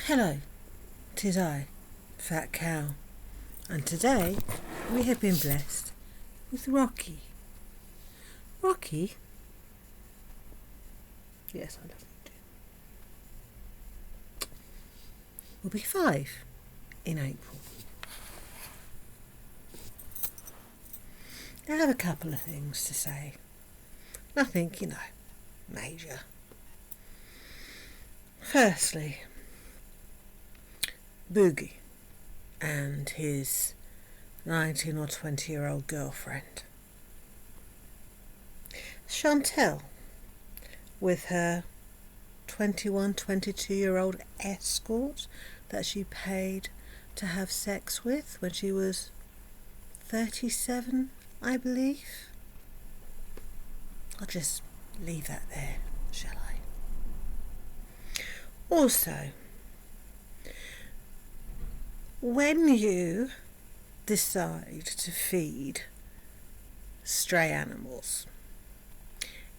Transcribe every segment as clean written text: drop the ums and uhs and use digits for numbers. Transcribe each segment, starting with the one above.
Hello, 'tis I, Fat Cow, and today we have been blessed with Rocky. Rocky? Yes, I love him too. Will be 5 in April. I have a couple of things to say. Nothing, major. Firstly, Boogie and his 19 or 20-year-old girlfriend. Chantel with her 21, 22-year-old escort that she paid to have sex with when she was 37, I believe. I'll just leave that there, shall I? Also, when you decide to feed stray animals,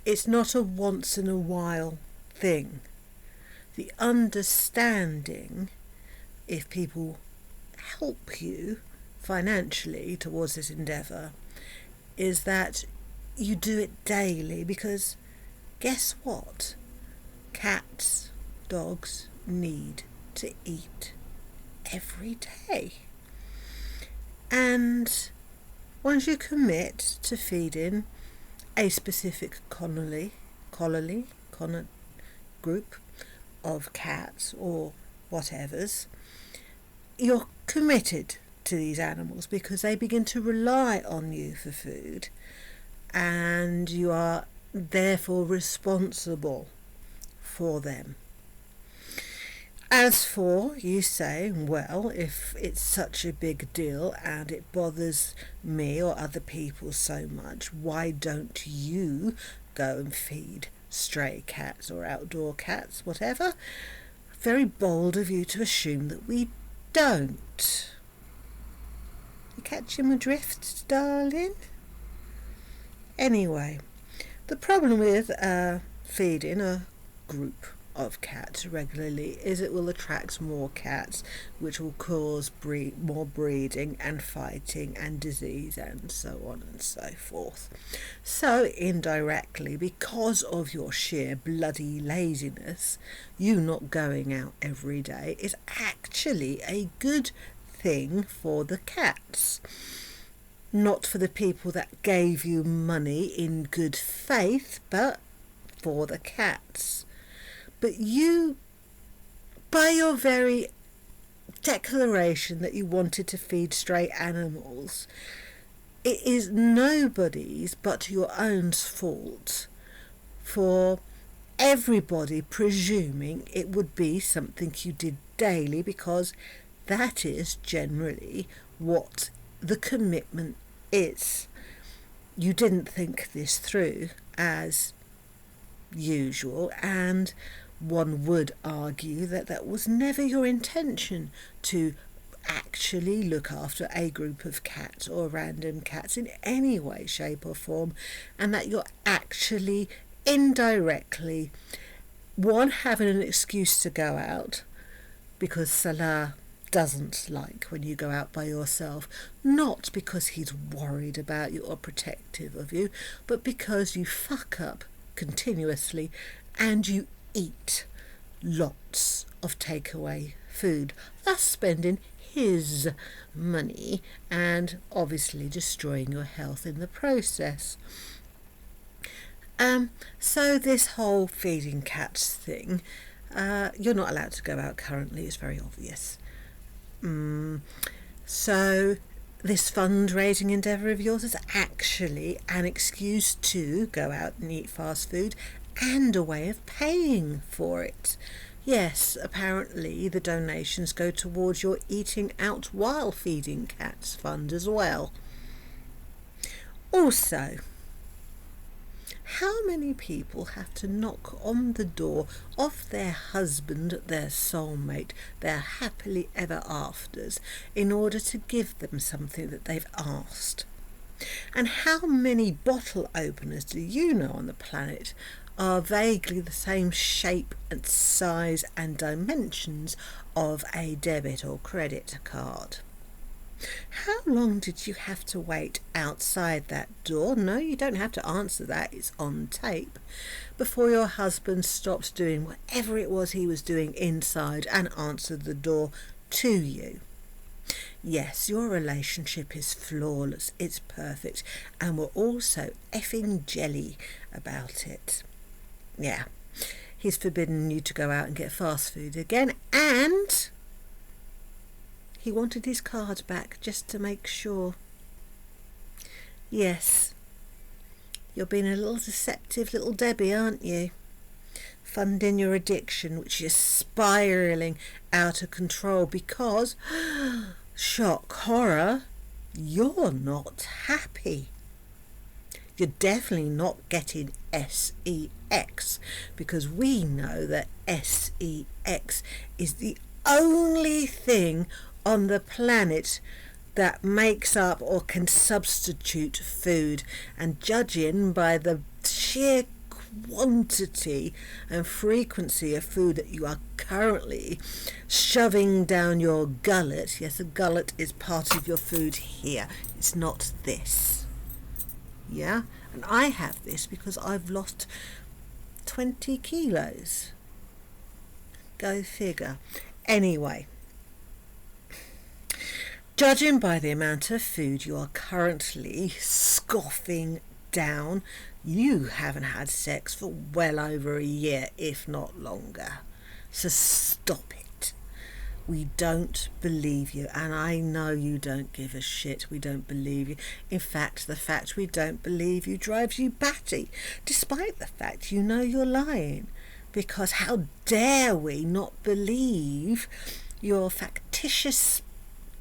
it's not a once in a while thing. The understanding, if people help you financially towards this endeavour, is that you do it daily, because guess what? Cats, dogs need to eat every day. And once you commit to feeding a specific colony group of cats or whatevers, you're committed to these animals because they begin to rely on you for food, and you are therefore responsible for them. As for you say, well, if it's such a big deal and it bothers me or other people so much, why don't you go and feed stray cats or outdoor cats, whatever? Very bold of you to assume that we don't. You catching my drift, darling? Anyway, the problem with feeding a group of cats regularly is it will attract more cats, which will cause more breeding and fighting and disease and so on and so forth. So indirectly, because of your sheer bloody laziness, you not going out every day is actually a good thing for the cats. Not for the people that gave you money in good faith, but for the cats. But you, by your very declaration that you wanted to feed stray animals, it is nobody's but your own fault for everybody presuming it would be something you did daily, because that is generally what the commitment is. You didn't think this through as usual, and one would argue that that was never your intention, to actually look after a group of cats or random cats in any way, shape or form, and that you're actually indirectly having an excuse to go out because Salah doesn't like when you go out by yourself, not because he's worried about you or protective of you, but because you fuck up continuously and you eat lots of takeaway food, thus spending his money and obviously destroying your health in the process. So this whole feeding cats thing, you're not allowed to go out currently, it's very obvious. So this fundraising endeavour of yours is actually an excuse to go out and eat fast food and a way of paying for it. Yes, apparently the donations go towards your eating out while feeding cats fund as well. Also, how many people have to knock on the door of their husband, their soulmate, their happily ever afters, in order to give them something that they've asked? And how many bottle openers do you know on the planet are vaguely the same shape and size and dimensions of a debit or credit card. How long did you have to wait outside that door? No, you don't have to answer that, it's on tape. Before your husband stopped doing whatever it was he was doing inside and answered the door to you. Yes, your relationship is flawless, it's perfect, and we're also effing jelly about it. Yeah, he's forbidden you to go out and get fast food again, and he wanted his card back just to make sure. Yes, you're being a little deceptive little Debbie, aren't you? Funding your addiction, which is spiralling out of control because, shock, horror, you're not happy. You're definitely not getting sex, because we know that sex is the only thing on the planet that makes up or can substitute food, and judging by the sheer quantity and frequency of food that you are currently shoving down your gullet, yes, the gullet is part of your food here, it's not this. Yeah, and I have this because I've lost 20 kilos. Go figure. Anyway, judging by the amount of food you are currently scoffing down, you haven't had sex for well over a year, if not longer. So stop it. We don't believe you, and I know you don't give a shit. We don't believe you. In fact, the fact we don't believe you drives you batty, despite the fact you know you're lying. Because how dare we not believe your factitious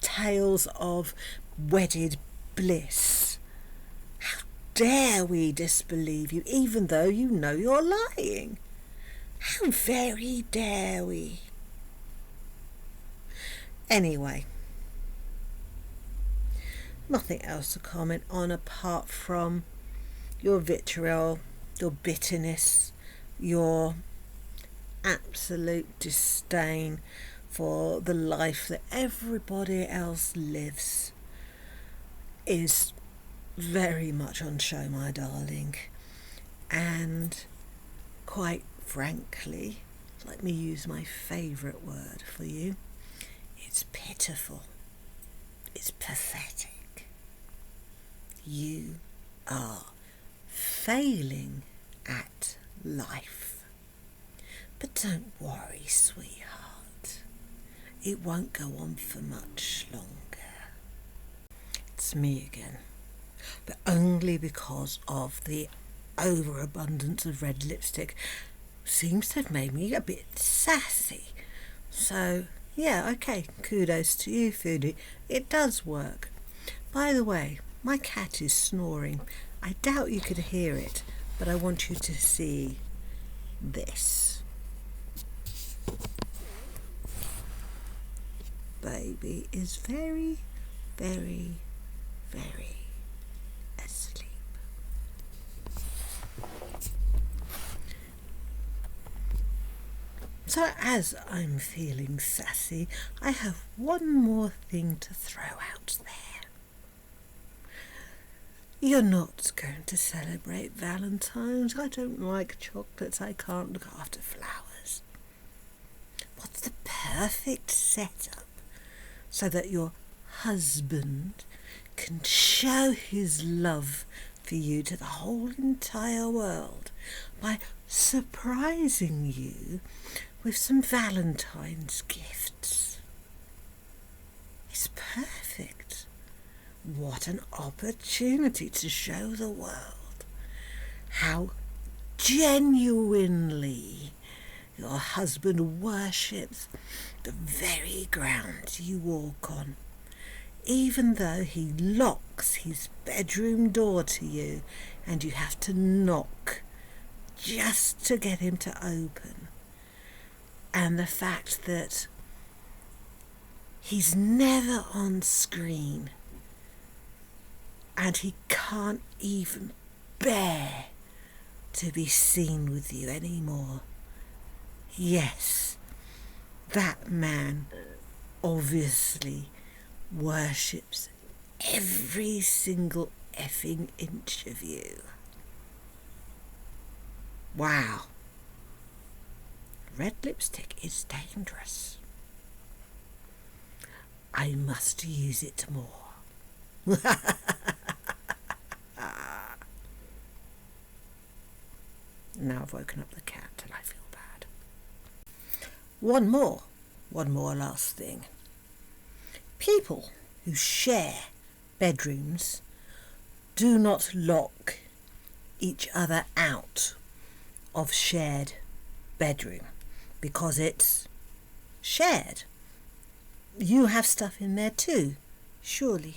tales of wedded bliss? How dare we disbelieve you, even though you know you're lying? How very dare we? Anyway, nothing else to comment on apart from your vitriol, your bitterness, your absolute disdain for the life that everybody else lives is very much on show, my darling. And quite frankly, let me use my favourite word for you. It's pitiful. It's pathetic. You are failing at life. But don't worry, sweetheart. It won't go on for much longer. It's me again. But only because of the overabundance of red lipstick seems to have made me a bit sassy. So, yeah, okay, kudos to you, Foodie. It does work. By the way, my cat is snoring. I doubt you could hear it, but I want you to see this. Baby is very, very, very asleep. So as I'm feeling sassy, I have one more thing to throw out there. You're not going to celebrate Valentine's. I don't like chocolates. I can't look after flowers. What's the perfect setup so that your husband can show his love for you to the whole entire world by surprising you with some Valentine's gifts? It's perfect. What an opportunity to show the world how genuinely your husband worships the very ground you walk on, even though he locks his bedroom door to you and you have to knock just to get him to open. And the fact that he's never on screen and he can't even bear to be seen with you anymore. Yes, that man obviously worships every single effing inch of you. Wow. Red lipstick is dangerous. I must use it more. Now I've woken up the cat and I feel bad. One more last thing. People who share bedrooms do not lock each other out of shared bedroom because it's shared. You have stuff in there too, surely.